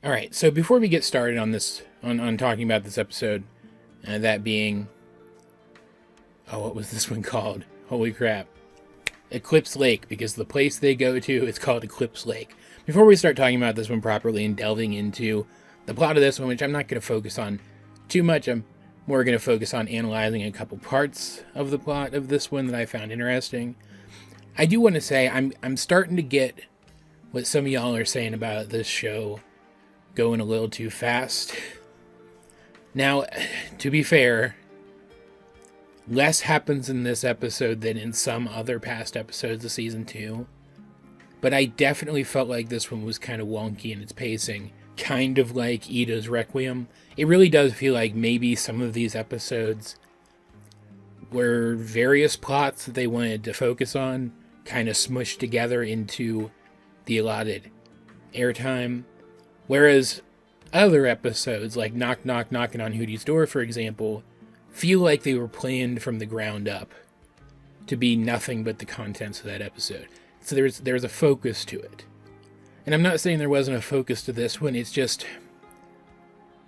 All right, so before we get started on this, on talking about this episode, that being, what was this one called? Holy crap. Eclipse Lake, because the place they go to is called Eclipse Lake. Before we start talking about this one properly and delving into the plot of this one, which I'm not going to focus on too much, I'm more going to focus on analyzing a couple parts of the plot of this one that I found interesting. I do want to say I'm starting to get what some of y'all are saying about this show going a little too fast. Now, to be fair, less happens in this episode than in some other past episodes of season 2. But I definitely felt like this one was kind of wonky in its pacing. Kind of like Ida's Requiem. It really does feel like maybe some of these episodes were various plots that they wanted to focus on, kind of smushed together into the allotted airtime. Whereas other episodes, like Knock Knock Knocking on Hootie's Door, for example, feel like they were planned from the ground up to be nothing but the contents of that episode. So there's a focus to it. And I'm not saying there wasn't a focus to this one, it's just,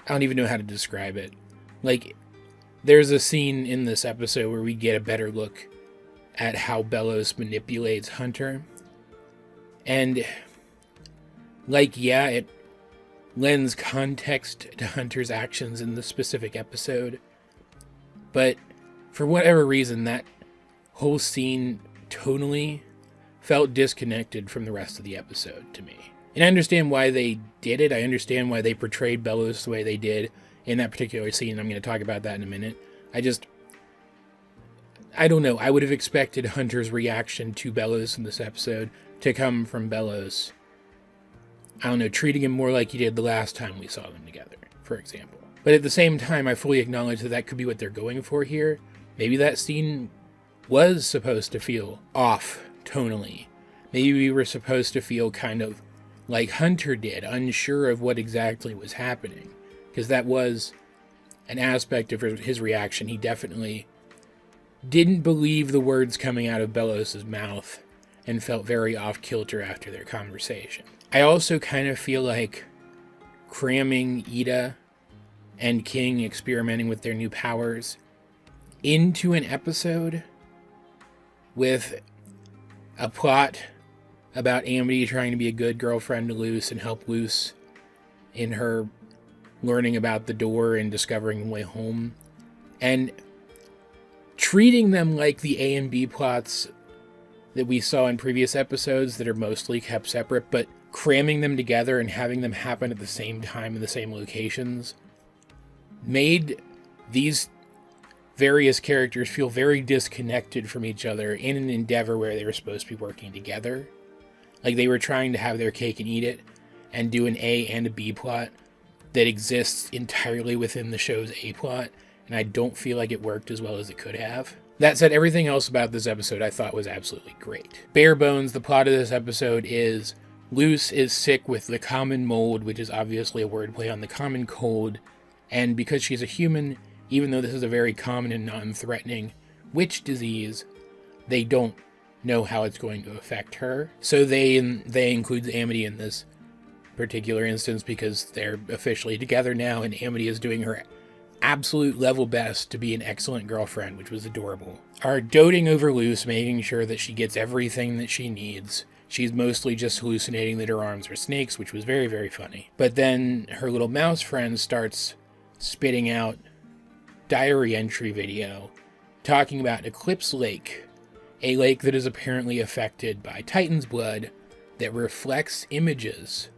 I don't even know how to describe it. Like, there's a scene in this episode where we get a better look at how Bellows manipulates Hunter. And, like, yeah, it lends context to Hunter's actions in this specific episode. But for whatever reason, that whole scene tonally felt disconnected from the rest of the episode to me. And I understand why they did it. I understand why they portrayed Bellows the way they did in that particular scene. I'm going to talk about that in a minute. I don't know. I would have expected Hunter's reaction to Bellows in this episode to come from Bellows, I don't know, treating him more like he did the last time we saw them together, for example. But at the same time, I fully acknowledge that that could be what they're going for here. Maybe that scene was supposed to feel off tonally. Maybe we were supposed to feel kind of like Hunter did, unsure of what exactly was happening. Because that was an aspect of his reaction. He definitely didn't believe the words coming out of Bellows' mouth and felt very off-kilter after their conversation. I also kind of feel like cramming Ida and King experimenting with their new powers into an episode with a plot about Amity trying to be a good girlfriend to Luce and help Luce in her learning about the door and discovering the way home, and treating them like the A and B plots that we saw in previous episodes that are mostly kept separate, but cramming them together and having them happen at the same time in the same locations made these various characters feel very disconnected from each other in an endeavor where they were supposed to be working together. Like they were trying to have their cake and eat it and do an A and a B plot that exists entirely within the show's A plot, and I don't feel like it worked as well as it could have. That said, everything else about this episode I thought was absolutely great. Bare bones, the plot of this episode is Luce is sick with the common mold, which is obviously a wordplay on the common cold, and because she's a human, even though this is a very common and non-threatening witch disease, they don't know how it's going to affect her. So they include Amity in this particular instance because they're officially together now, and Amity is doing her absolute level best to be an excellent girlfriend, which was adorable. Are doting over Luce, making sure that she gets everything that she needs. She's mostly just hallucinating that her arms are snakes, which was very, very funny. But then her little mouse friend starts spitting out diary entry video talking about Eclipse Lake, a lake that is apparently affected by Titan's blood that reflects images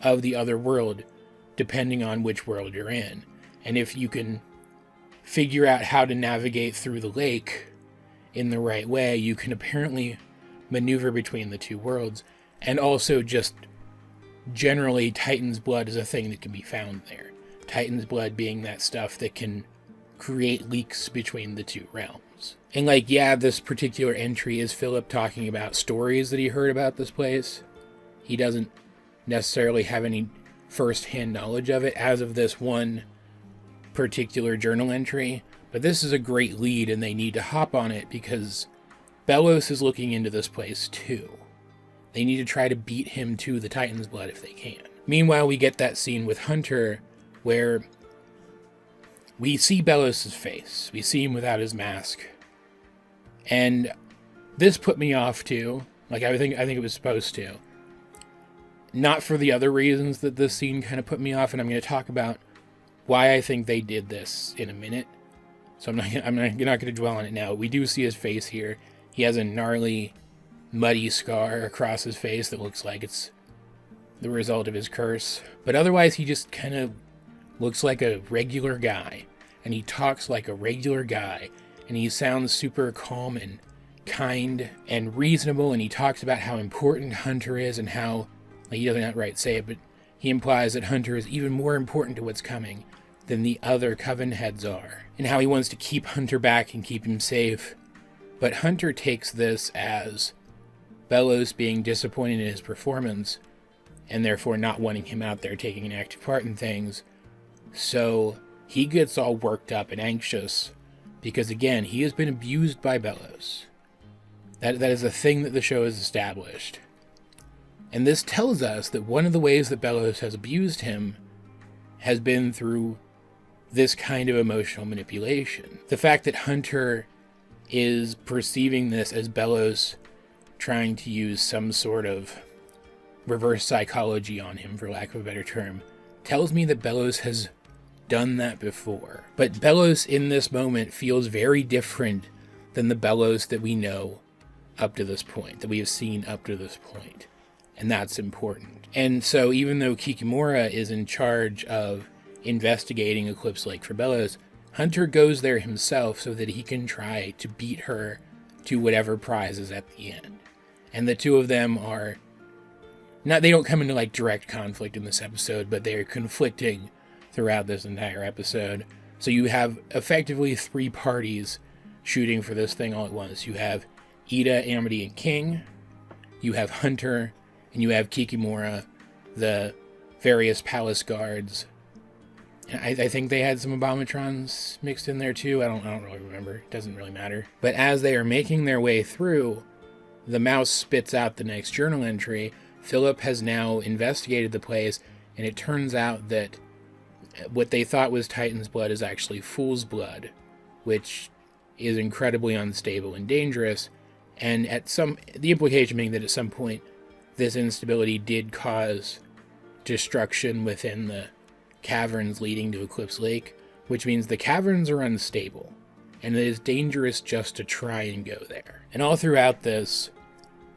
of the other world depending on which world you're in. And if you can figure out how to navigate through the lake in the right way, you can apparently maneuver between the two worlds. And also just generally, Titan's blood is a thing that can be found there. Titan's blood being that stuff that can create leaks between the two realms. And like, yeah, this particular entry is Philip talking about stories that he heard about this place. He doesn't necessarily have any first-hand knowledge of it as of this one particular journal entry, but this is a great lead and they need to hop on it because Bellows is looking into this place too. They need to try to beat him to the Titan's blood if they can. Meanwhile, we get that scene with Hunter where we see Bellos' face. We see him without his mask. And this put me off too. Like, I think it was supposed to. Not for the other reasons that this scene kind of put me off, and I'm going to talk about why I think they did this in a minute. So you're not going to dwell on it now. We do see his face here. He has a gnarly, muddy scar across his face that looks like it's the result of his curse. But otherwise, he just kind of looks like a regular guy. And he talks like a regular guy. And he sounds super calm and kind and reasonable. And he talks about how important Hunter is and how, like, he doesn't outright say it, but he implies that Hunter is even more important to what's coming than the other Coven heads are. And how he wants to keep Hunter back and keep him safe. But Hunter takes this as Bellos being disappointed in his performance and therefore not wanting him out there taking an active part in things. So he gets all worked up and anxious because, again, he has been abused by Bellos. That is a thing that the show has established. And this tells us that one of the ways that Bellos has abused him has been through this kind of emotional manipulation. The fact that Hunter is perceiving this as Bellos trying to use some sort of reverse psychology on him, for lack of a better term, tells me that Bellos has done that before. But Bellos in this moment feels very different than the Bellos that we know up to this point, that we have seen up to this point. And that's important. And so even though Kikimora is in charge of investigating Eclipse Lake for Bellos, Hunter goes there himself so that he can try to beat her to whatever prize is at the end. And the two of them are not, they don't come into like direct conflict in this episode, but they're conflicting throughout this entire episode. So you have effectively three parties shooting for this thing all at once. You have Ida, Amity, and King. You have Hunter, and you have Kikimora, the various palace guards. I think they had some Abomatrons mixed in there too. I don't really remember. It doesn't really matter. But as they are making their way through, the mouse spits out the next journal entry. Philip has now investigated the place, and it turns out that what they thought was Titan's blood is actually Fool's blood, which is incredibly unstable and dangerous. And the implication being that at some point, this instability did cause destruction within the caverns leading to Eclipse Lake, which means the caverns are unstable, and it is dangerous just to try and go there. And all throughout this,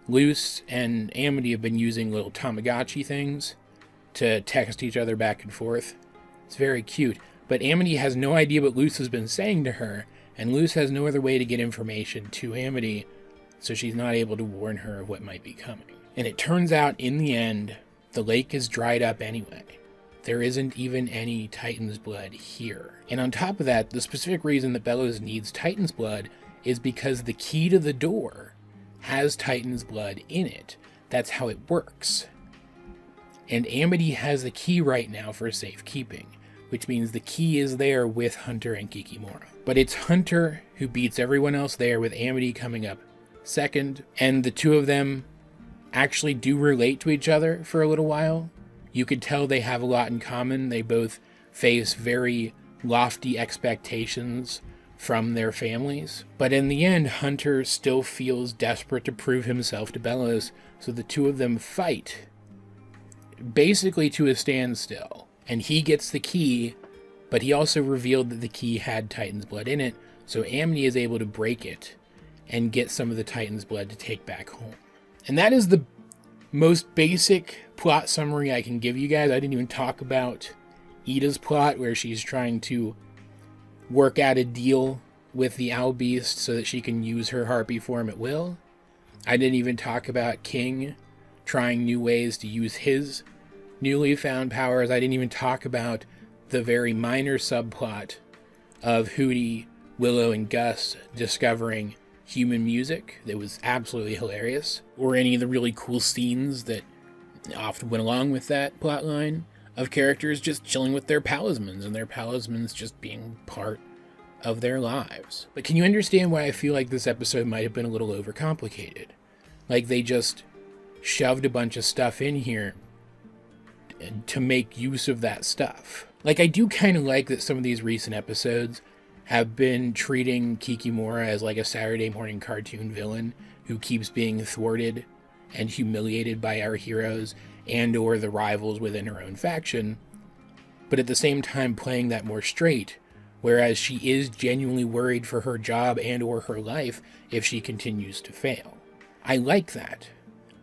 Luce and Amity have been using little Tamagotchi things to text each other back and forth. It's very cute, but Amity has no idea what Luce has been saying to her, and Luce has no other way to get information to Amity, so she's not able to warn her of what might be coming. And it turns out, in the end, the lake is dried up anyway. There isn't even any Titan's blood here. And on top of that, the specific reason that Bellos needs Titan's blood is because the key to the door has Titan's blood in it. That's how it works. And Amity has the key right now for safekeeping, which means the key is there with Hunter and Kikimora. But it's Hunter who beats everyone else there, with Amity coming up second, and the two of them actually do relate to each other for a little while. You could tell they have a lot in common. They both face very lofty expectations from their families. But in the end, Hunter still feels desperate to prove himself to Bellos, so the two of them fight, basically to a standstill. And he gets the key, but he also revealed that the key had Titan's blood in it, so Amity is able to break it and get some of the Titan's blood to take back home. And that is the most basic plot summary I can give you guys. I didn't even talk about Ida's plot, where she's trying to work out a deal with the Owl Beast so that she can use her harpy form at will. I didn't even talk about King trying new ways to use his newly found powers. I didn't even talk about the very minor subplot of Hootie, Willow, and Gus discovering human music that was absolutely hilarious, or any of the really cool scenes that often went along with that plotline of characters just chilling with their palismans, and their palismans just being part of their lives. But can you understand why I feel like this episode might have been a little overcomplicated? Like, they just shoved a bunch of stuff in here to make use of that stuff. Like, I do kind of like that some of these recent episodes have been treating Kikimora as like a Saturday morning cartoon villain who keeps being thwarted and humiliated by our heroes and or the rivals within her own faction, but at the same time playing that more straight, whereas she is genuinely worried for her job and or her life if she continues to fail. I like that,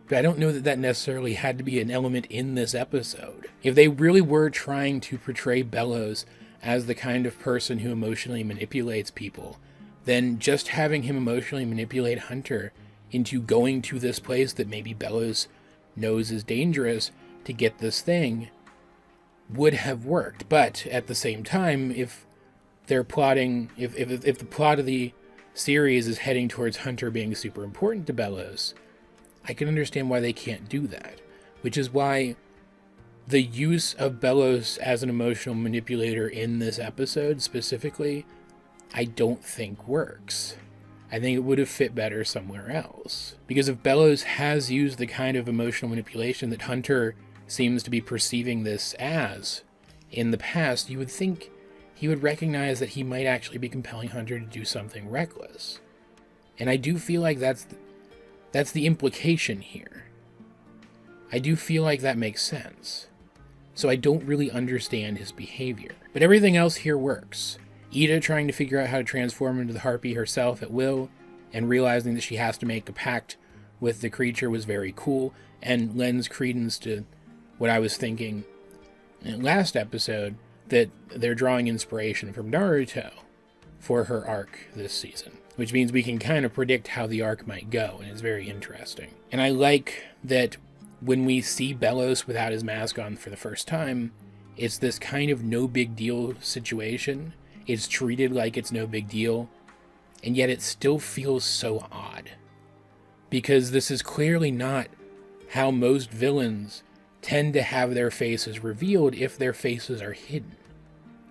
but I don't know that that necessarily had to be an element in this episode. If they really were trying to portray Bellows as the kind of person who emotionally manipulates people, then just having him emotionally manipulate Hunter into going to this place that maybe Bellows knows is dangerous to get this thing would have worked. But at the same time, if they're plotting, if the plot of the series is heading towards Hunter being super important to Bellows, I can understand why they can't do that. Which is why the use of Bellows as an emotional manipulator in this episode specifically, I don't think works. I think it would have fit better somewhere else. Because if Bellows has used the kind of emotional manipulation that Hunter seems to be perceiving this as in the past, you would think he would recognize that he might actually be compelling Hunter to do something reckless. And I do feel like that's the implication here. I do feel like that makes sense. So I don't really understand his behavior. But everything else here works. Ida trying to figure out how to transform into the Harpy herself at will, and realizing that she has to make a pact with the creature was very cool, and lends credence to what I was thinking in last episode, that they're drawing inspiration from Naruto for her arc this season. Which means we can kind of predict how the arc might go, and it's very interesting. And I like that when we see Bellows without his mask on for the first time, it's this kind of no big deal situation. It's treated like it's no big deal, and yet it still feels so odd. Because this is clearly not how most villains tend to have their faces revealed if their faces are hidden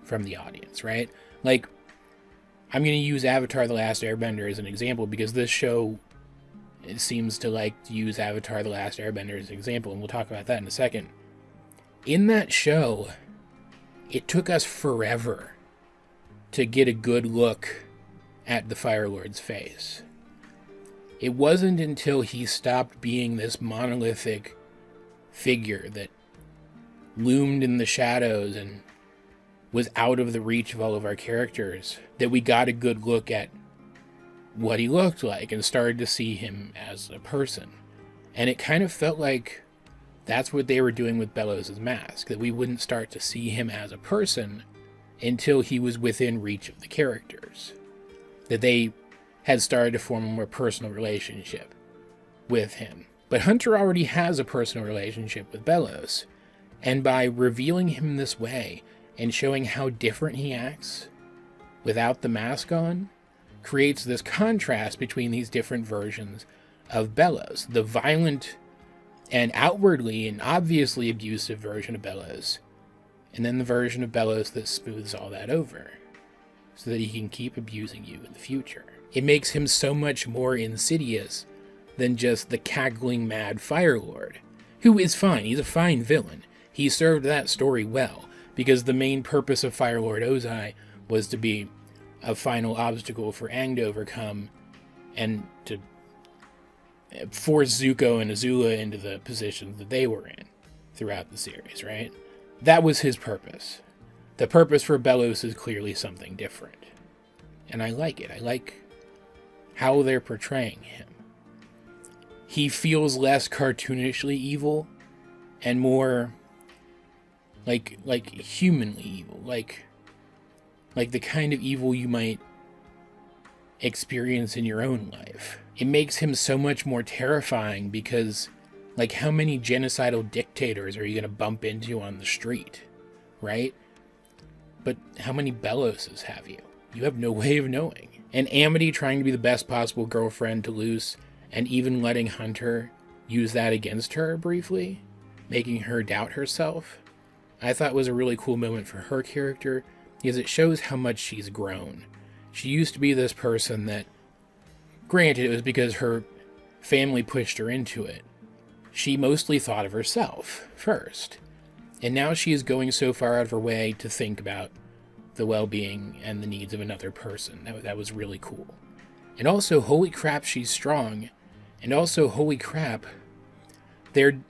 from the audience, right? Like, I'm going to use Avatar: The Last Airbender as an example because this show, it seems to like to use Avatar: The Last Airbender as an example, and we'll talk about that in a second. In that show, it took us forever to get a good look at the Fire Lord's face. It wasn't until he stopped being this monolithic figure that loomed in the shadows and was out of the reach of all of our characters that we got a good look at what he looked like and started to see him as a person. And it kind of felt like that's what they were doing with Bellows' mask, that we wouldn't start to see him as a person until he was within reach of the characters. That they had started to form a more personal relationship with him. But Hunter already has a personal relationship with Bellows, and by revealing him this way and showing how different he acts without the mask on, creates this contrast between these different versions of Bellows. The violent and outwardly and obviously abusive version of Bellows, and then the version of Bellows that smooths all that over, so that he can keep abusing you in the future. It makes him so much more insidious than just the cackling mad Fire Lord, who is fine. He's a fine villain. He served that story well, because the main purpose of Fire Lord Ozai was to be a final obstacle for Aang to overcome, and to force Zuko and Azula into the positions that they were in throughout the series, right? That was his purpose. The purpose for Bellows is clearly something different. And I like it. I like how they're portraying him. He feels less cartoonishly evil and more like humanly evil. Like the kind of evil you might experience in your own life. It makes him so much more terrifying because, like, how many genocidal dictators are you going to bump into on the street, right? But how many Bellowses have you? You have no way of knowing. And Amity trying to be the best possible girlfriend to Luce, and even letting Hunter use that against her briefly, making her doubt herself, I thought was a really cool moment for her character, because it shows how much she's grown. She used to be this person that, granted, it was because her family pushed her into it. She mostly thought of herself first. And now she is going so far out of her way to think about the well-being and the needs of another person. That was really cool. And also, holy crap, she's strong. And also, holy crap, they're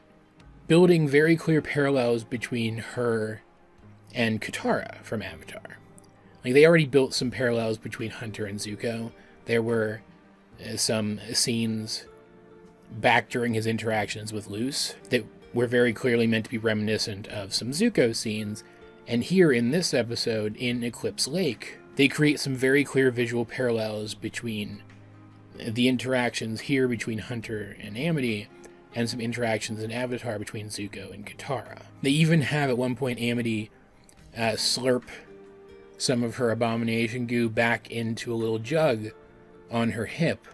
building very clear parallels between her and Katara from Avatar. Like, they already built some parallels between Hunter and Zuko. There were some scenes back during his interactions with Luce that were very clearly meant to be reminiscent of some Zuko scenes. And here in this episode, in Eclipse Lake, they create some very clear visual parallels between the interactions here between Hunter and Amity and some interactions in Avatar between Zuko and Katara. They even have at one point Amity slurp some of her abomination goo back into a little jug on her hip,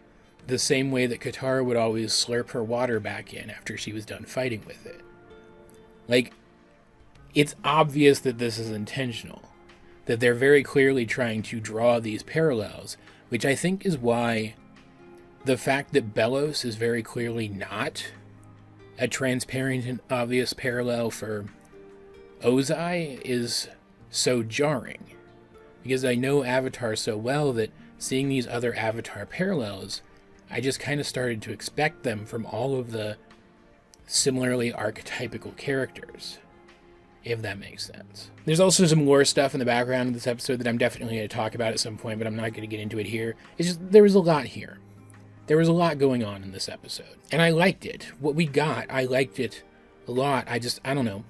the same way that Katara would always slurp her water back in after she was done fighting with it. Like, it's obvious that this is intentional, that they're very clearly trying to draw these parallels, which I think is why the fact that Belos is very clearly not a transparent and obvious parallel for Ozai is so jarring. Because I know Avatar so well that seeing these other Avatar parallels, I just kind of started to expect them from all of the similarly archetypical characters, if that makes sense. There's also some lore stuff in the background of this episode that I'm definitely going to talk about at some point, but I'm not going to get into it here. It's just, there was a lot here. There was a lot going on in this episode, and I liked it. What we got, I liked it a lot. I don't know.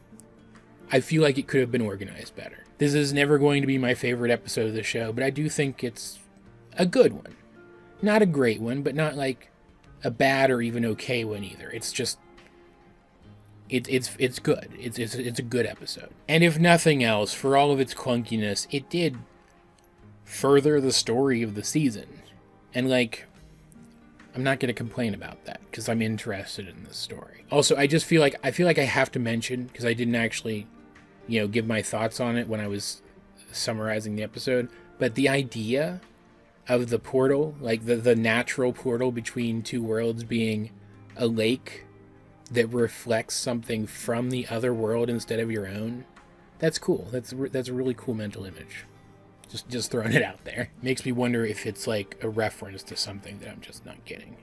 I feel like it could have been organized better. This is never going to be my favorite episode of the show, but I do think it's a good one. Not a great one, but not like a bad or even okay one either. It's just, it's good. It's a good episode. And if nothing else, for all of its clunkiness, it did further the story of the season. And like, I'm not going to complain about that because I'm interested in this story. Also, I feel like I have to mention, because I didn't actually, give my thoughts on it when I was summarizing the episode, but the idea of the portal, like the natural portal between two worlds being a lake that reflects something from the other world instead of your own, that's cool. That's a really cool mental image. Just throwing it out there. Makes me wonder if it's like a reference to something that I'm just not getting.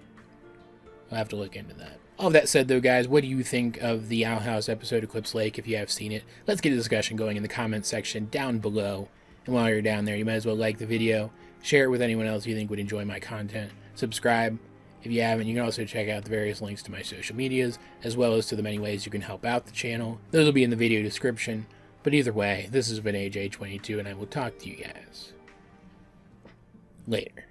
I'll have to look into that. All that said, though, guys, what do you think of the Owl House episode Eclipse Lake if you have seen it? Let's get a discussion going in the comments section down below. And while you're down there, you might as well like the video, share it with anyone else you think would enjoy my content, subscribe if you haven't. You can also check out the various links to my social medias, as well as to the many ways you can help out the channel. Those will be in the video description. But either way, this has been AJ22, and I will talk to you guys later.